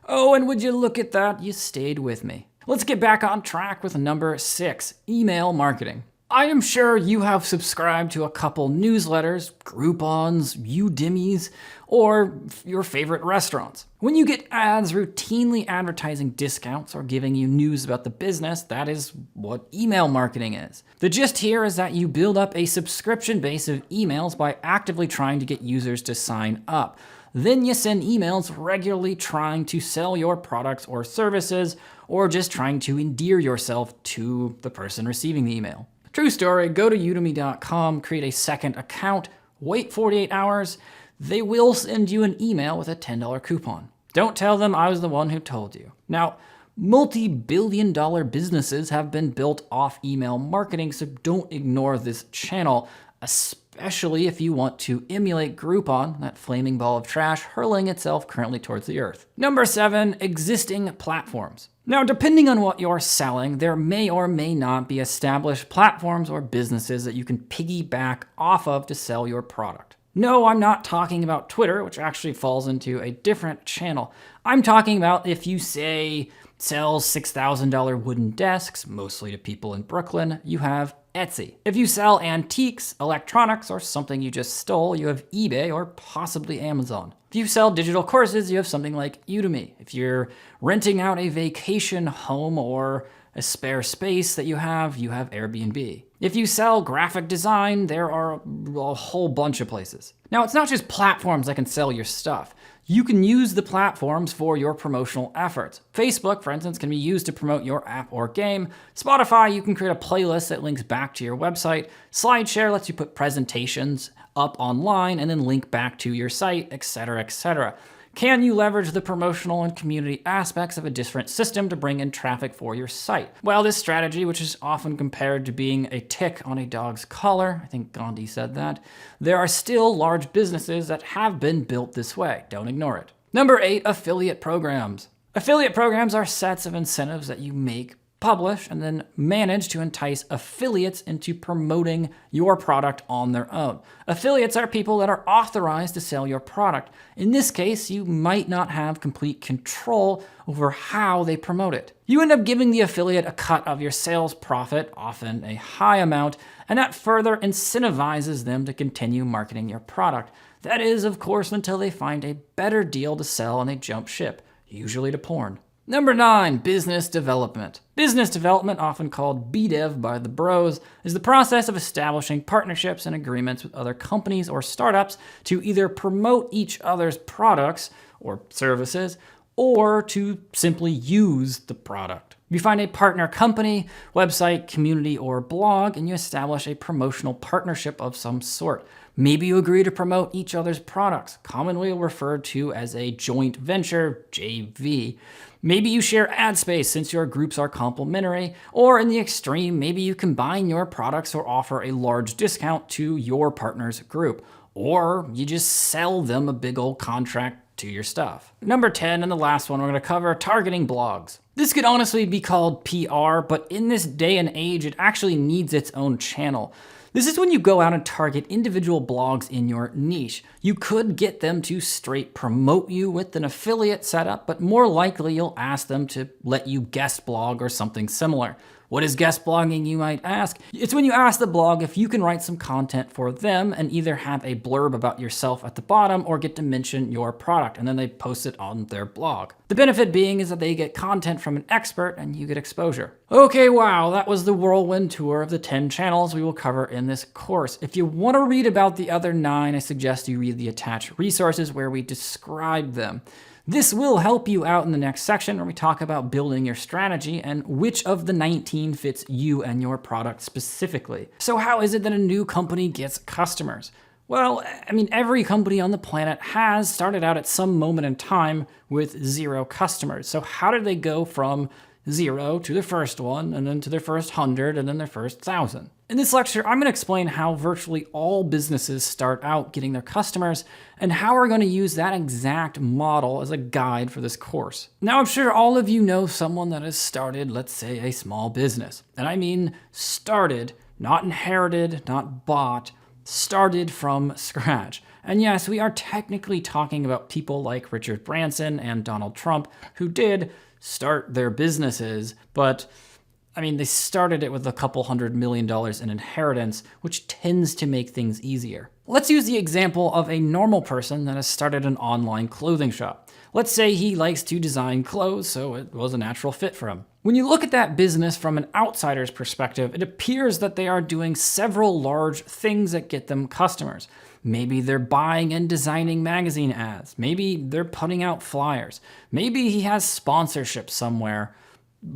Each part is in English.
Oh, and would you look at that? You stayed with me. Let's get back on track with number 6, email marketing. I am sure you have subscribed to a couple newsletters, Groupons, Udemy's, or your favorite restaurants. When you get ads routinely advertising discounts or giving you news about the business, that is what email marketing is. The gist here is that you build up a subscription base of emails by actively trying to get users to sign up. Then you send emails regularly trying to sell your products or services, or just trying to endear yourself to the person receiving the email. True story, go to udemy.com, create a second account, wait 48 hours, they will send you an email with a $10 coupon. Don't tell them I was the one who told you. Now, multi-billion-dollar businesses have been built off email marketing, so don't ignore this channel, especially if you want to emulate Groupon, that flaming ball of trash hurling itself currently towards the earth. Number 7, existing platforms. Now, depending on what you're selling, there may or may not be established platforms or businesses that you can piggyback off of to sell your product. No, I'm not talking about Twitter, which actually falls into a different channel. I'm talking about if you say sell $6,000 wooden desks, mostly to people in Brooklyn, you have Etsy. If you sell antiques, electronics, or something you just stole, you have eBay or possibly Amazon. If you sell digital courses, you have something like Udemy. If you're renting out a vacation home or a spare space that you have Airbnb. If you sell graphic design, there are a whole bunch of places. Now, it's not just platforms that can sell your stuff. You can use the platforms for your promotional efforts. Facebook, for instance, can be used to promote your app or game. Spotify, you can create a playlist that links back to your website. SlideShare lets you put presentations up online and then link back to your site, etc., etc. Can you leverage the promotional and community aspects of a different system to bring in traffic for your site? Well, this strategy, which is often compared to being a tick on a dog's collar, I think Gandhi said that, there are still large businesses that have been built this way. Don't ignore it. Number 8, affiliate programs. Affiliate programs are sets of incentives that you make, publish, and then manage to entice affiliates into promoting your product on their own. Affiliates are people that are authorized to sell your product. In this case, you might not have complete control over how they promote it. You end up giving the affiliate a cut of your sales profit, often a high amount, and that further incentivizes them to continue marketing your product. That is, of course, until they find a better deal to sell and they jump ship, usually to porn. Number 9, business development. Business development, often called BDev by the bros, is the process of establishing partnerships and agreements with other companies or startups to either promote each other's products or services or to simply use the product. You find a partner company, website, community, or blog, and you establish a promotional partnership of some sort. Maybe you agree to promote each other's products, commonly referred to as a joint venture, JV. Maybe you share ad space since your groups are complementary, or in the extreme, maybe you combine your products or offer a large discount to your partner's group, or you just sell them a big old contract to your stuff. Number 10, and the last one we're going to cover, targeting blogs. This could honestly be called PR, but in this day and age, it actually needs its own channel. This is when you go out and target individual blogs in your niche. You could get them to straight promote you with an affiliate setup, but more likely you'll ask them to let you guest blog or something similar. What is guest blogging, you might ask? It's when you ask the blog if you can write some content for them and either have a blurb about yourself at the bottom or get to mention your product, and then they post it on their blog. The benefit being is that they get content from an expert and you get exposure. Okay, wow, that was the whirlwind tour of the 10 channels we will cover in this course. If you want to read about the other 9, I suggest you read the attached resources where we describe them. This will help you out in the next section where we talk about building your strategy and which of the 19 fits you and your product specifically. So how is it that a new company gets customers? Well, I mean, every company on the planet has started out at some moment in time with 0 customers. So how did they go from 0 to their first one, and then to their first 100, and then their first 1,000? In this lecture, I'm going to explain how virtually all businesses start out getting their customers, and how we're going to use that exact model as a guide for this course. Now, I'm sure all of you know someone that has started, let's say, a small business. And I mean started, not inherited, not bought, started from scratch. And yes, we are technically talking about people like Richard Branson and Donald Trump who did start their businesses, but I mean, they started it with a couple $100 million in inheritance, which tends to make things easier. Let's use the example of a normal person that has started an online clothing shop. Let's say he likes to design clothes, so it was a natural fit for him. When you look at that business from an outsider's perspective, it appears that they are doing several large things that get them customers. Maybe they're buying and designing magazine ads. Maybe they're putting out flyers. Maybe he has sponsorship somewhere,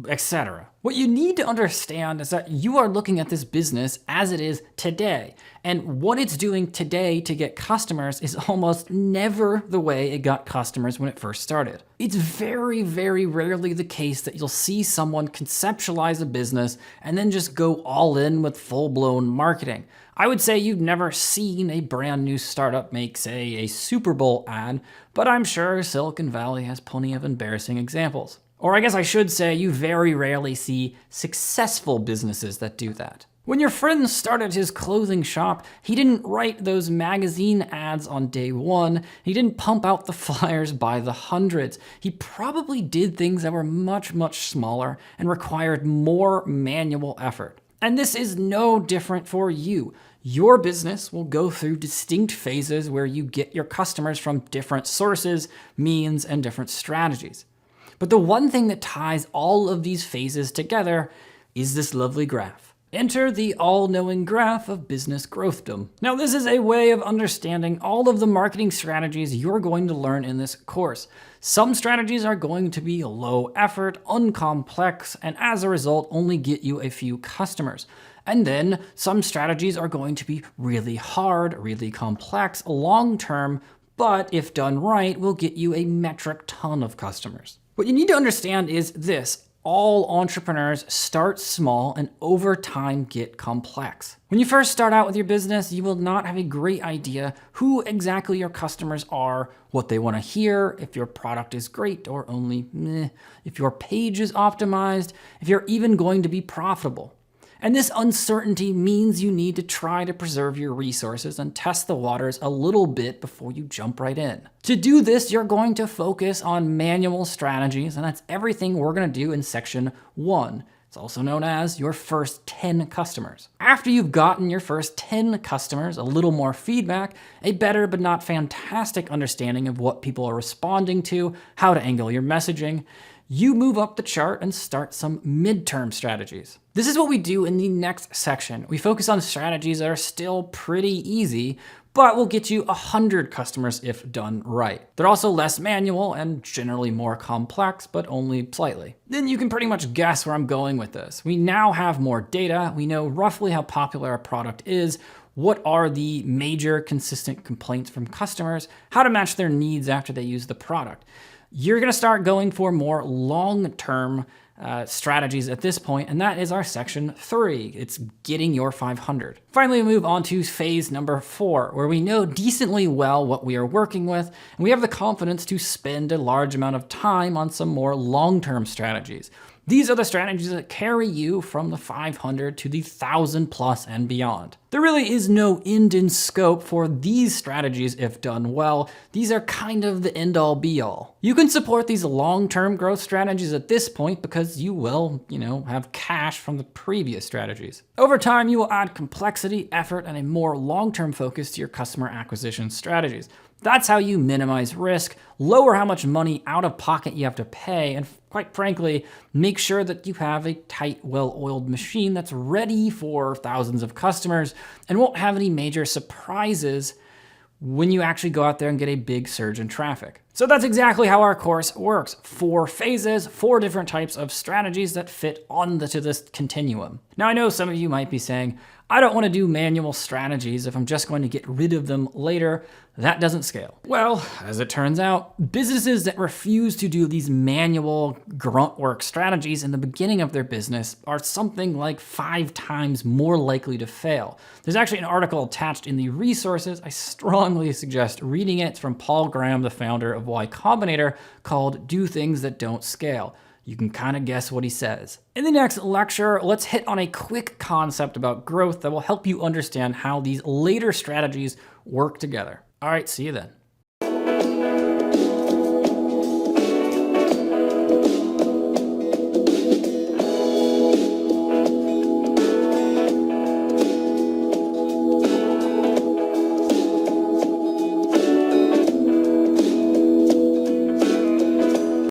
etc. What you need to understand is that you are looking at this business as it is today. And what it's doing today to get customers is almost never the way it got customers when it first started. It's very, very rarely the case that you'll see someone conceptualize a business and then just go all in with full-blown marketing. I would say you've never seen a brand new startup make, say, a Super Bowl ad, but I'm sure Silicon Valley has plenty of embarrassing examples. Or I guess I should say you very rarely see successful businesses that do that. When your friend started his clothing shop, he didn't write those magazine ads on day one. He didn't pump out the flyers by the hundreds. He probably did things that were much, much smaller and required more manual effort. And this is no different for you. Your business will go through distinct phases where you get your customers from different sources, means, and different strategies. But the one thing that ties all of these phases together is this lovely graph. Enter the all-knowing graph of business growthdom. Now, this is a way of understanding all of the marketing strategies you're going to learn in this course. Some strategies are going to be low effort, uncomplex, and as a result, only get you a few customers. And then some strategies are going to be really hard, really complex, long-term, but if done right, will get you a metric ton of customers. What you need to understand is this. All entrepreneurs start small and over time get complex. When you first start out with your business, you will not have a great idea who exactly your customers are, what they want to hear, if your product is great or only meh, if your page is optimized, if you're even going to be profitable. And this uncertainty means you need to try to preserve your resources and test the waters a little bit before you jump right in. To do this, you're going to focus on manual strategies, and that's everything we're going to do in section 1. It's also known as your first 10 customers. After you've gotten your first 10 customers, a little more feedback, a better but not fantastic understanding of what people are responding to, how to angle your messaging, you move up the chart and start some midterm strategies. This is what we do in the next section. We focus on strategies that are still pretty easy, but will get you 100 customers if done right. They're also less manual and generally more complex, but only slightly. Then you can pretty much guess where I'm going with this. We now have more data. We know roughly how popular a product is, what are the major consistent complaints from customers, how to match their needs after they use the product. You're going to start going for more long-term strategies at this point, and that is our section 3. It's getting your 500. Finally, we move on to phase number 4, where we know decently well what we are working with, and we have the confidence to spend a large amount of time on some more long-term strategies. These are the strategies that carry you from the 500 to the 1,000 plus and beyond. There really is no end in scope for these strategies if done well. These are kind of the end all be all. You can support these long-term growth strategies at this point because you will, have cash from the previous strategies. Over time, you will add complexity, effort, and a more long-term focus to your customer acquisition strategies. That's how you minimize risk, lower how much money out of pocket you have to pay, and quite frankly, make sure that you have a tight, well-oiled machine that's ready for thousands of customers and won't have any major surprises when you actually go out there and get a big surge in traffic. So that's exactly how our course works. 4 phases, 4 different types of strategies that fit onto this continuum. Now I know some of you might be saying, I don't want to do manual strategies if I'm just going to get rid of them later. That doesn't scale. Well, as it turns out, businesses that refuse to do these manual grunt work strategies in the beginning of their business are something like 5 times more likely to fail. There's actually an article attached in the resources. I strongly suggest reading it. It's from Paul Graham, the founder of Y Combinator, called Do Things That Don't Scale. You can kind of guess what he says. In the next lecture, let's hit on a quick concept about growth that will help you understand how these later strategies work together. All right, see you then.